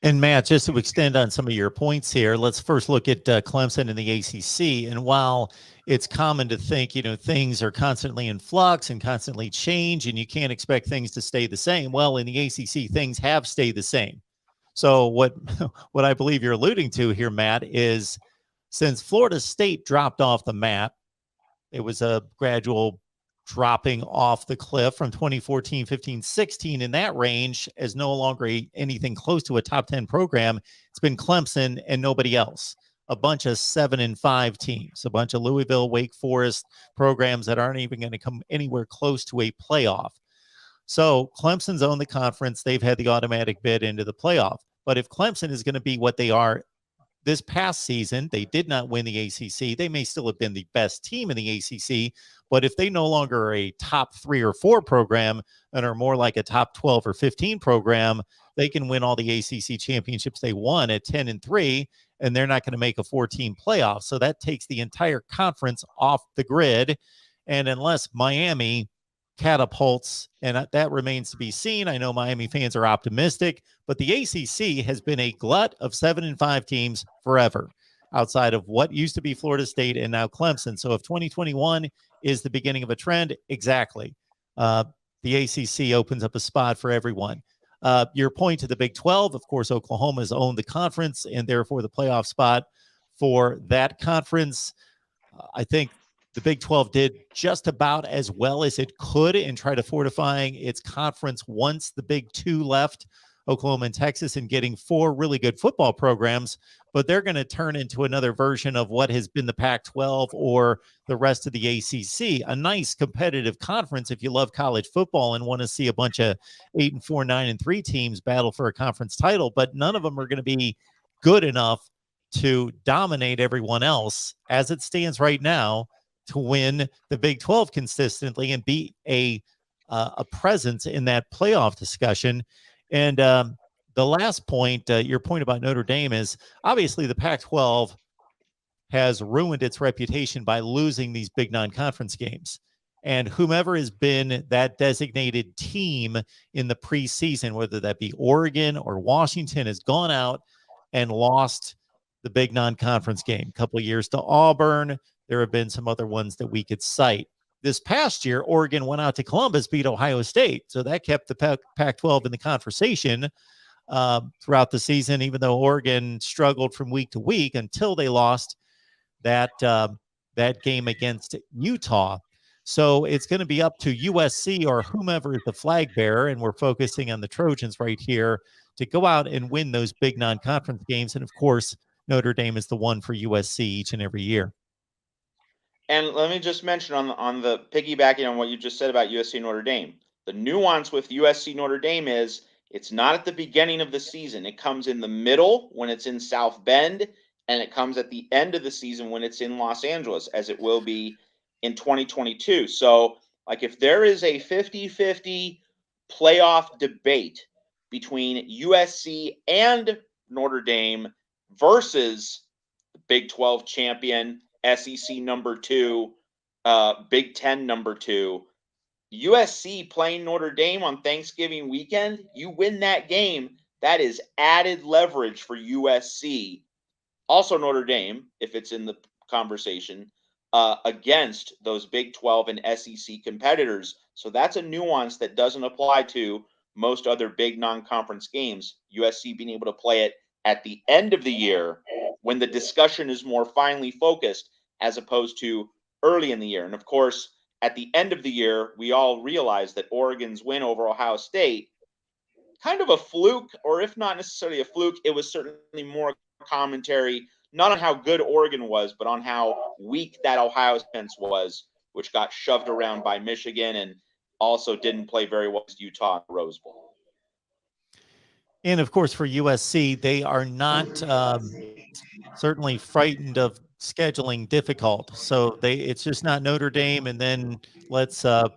And Matt, just to extend on some of your points here, let's first look at Clemson and the ACC. And while it's common to think, things are constantly in flux and constantly change, and you can't expect things to stay the same. Well, in the ACC, things have stayed the same. So what what I believe you're alluding to here, Matt, is since Florida State dropped off the map, it was a gradual dropping off the cliff from 2014, 15, 16 in that range as no longer anything close to a top 10 program. It's been Clemson and nobody else. A bunch of 7-5 teams, a bunch of Louisville, Wake Forest programs that aren't even going to come anywhere close to a playoff. So Clemson's owned the conference. They've had the automatic bid into the playoff. But if Clemson is going to be what they are this past season, they did not win the ACC. They may still have been the best team in the ACC, but if they no longer are a top 3 or 4 program and are more like a top 12 or 15 program, they can win all the ACC championships they won at 10-3, and they're not going to make a 4-team playoff. So that takes the entire conference off the grid. And unless Miami catapults, and that remains to be seen. I know Miami fans are optimistic, but the ACC has been a glut of 7-5 teams forever, outside of what used to be Florida State and now Clemson. So if 2021 is the beginning of a trend, exactly. The ACC opens up a spot for everyone. Your point to the Big 12, of course, Oklahoma's owned the conference and therefore the playoff spot for that conference. I think the Big 12 did just about as well as it could in try to fortifying its conference once the Big 2 left, Oklahoma and Texas, and getting 4 really good football programs. But they're going to turn into another version of what has been the Pac-12 or the rest of the ACC, a nice competitive conference if you love college football and want to see a bunch of 8-4, 9-3 teams battle for a conference title. But none of them are going to be good enough to dominate everyone else as it stands right now to win the Big 12 consistently and be a presence in that playoff discussion. And the last point, your point about Notre Dame, is obviously the Pac-12 has ruined its reputation by losing these big non-conference games. And whomever has been that designated team in the preseason, whether that be Oregon or Washington, has gone out and lost the big non-conference game. A couple of years to Auburn. There have been some other ones that we could cite. This past year, Oregon went out to Columbus, beat Ohio State. So that kept the Pac-12 in the conversation throughout the season, even though Oregon struggled from week to week until they lost that game against Utah. So it's going to be up to USC or whomever is the flag bearer, and we're focusing on the Trojans right here, to go out and win those big non-conference games. And, of course, Notre Dame is the one for USC each and every year. And let me just mention on the piggybacking on what you just said about USC Notre Dame, the nuance with USC Notre Dame is it's not at the beginning of the season. It comes in the middle when it's in South Bend, and it comes at the end of the season when it's in Los Angeles, as it will be in 2022. So, like, if there is a 50-50 playoff debate between USC and Notre Dame versus the Big 12 champion, SEC number 2, Big 10 number 2, USC playing Notre Dame on Thanksgiving weekend, you win that game, that is added leverage for USC. Also Notre Dame, if it's in the conversation, against those Big 12 and SEC competitors. So that's a nuance that doesn't apply to most other big non-conference games. USC being able to play it at the end of the year when the discussion is more finely focused, as opposed to early in the year. And of course, at the end of the year, we all realize that Oregon's win over Ohio State, kind of a fluke, or if not necessarily a fluke, it was certainly more commentary, not on how good Oregon was, but on how weak that Ohio defense was, which got shoved around by Michigan and also didn't play very well against Utah in the Rose Bowl. And of course, for USC, they are not certainly frightened of scheduling difficult. So it's just not Notre Dame, and then let's throw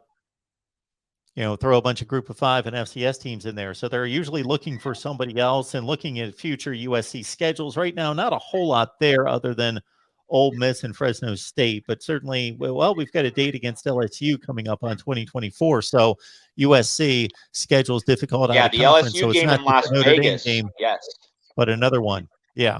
a bunch of Group of 5 and FCS teams in there. So they're usually looking for somebody else and looking at future USC schedules. Right now, not a whole lot there other than Ole Miss and Fresno State, but certainly, well, we've got a date against LSU coming up on 2024. So USC schedule's difficult. Yeah, out of the conference, LSU so game it's not in Las Notre Vegas. Dame game. Yes. but another one. Yeah.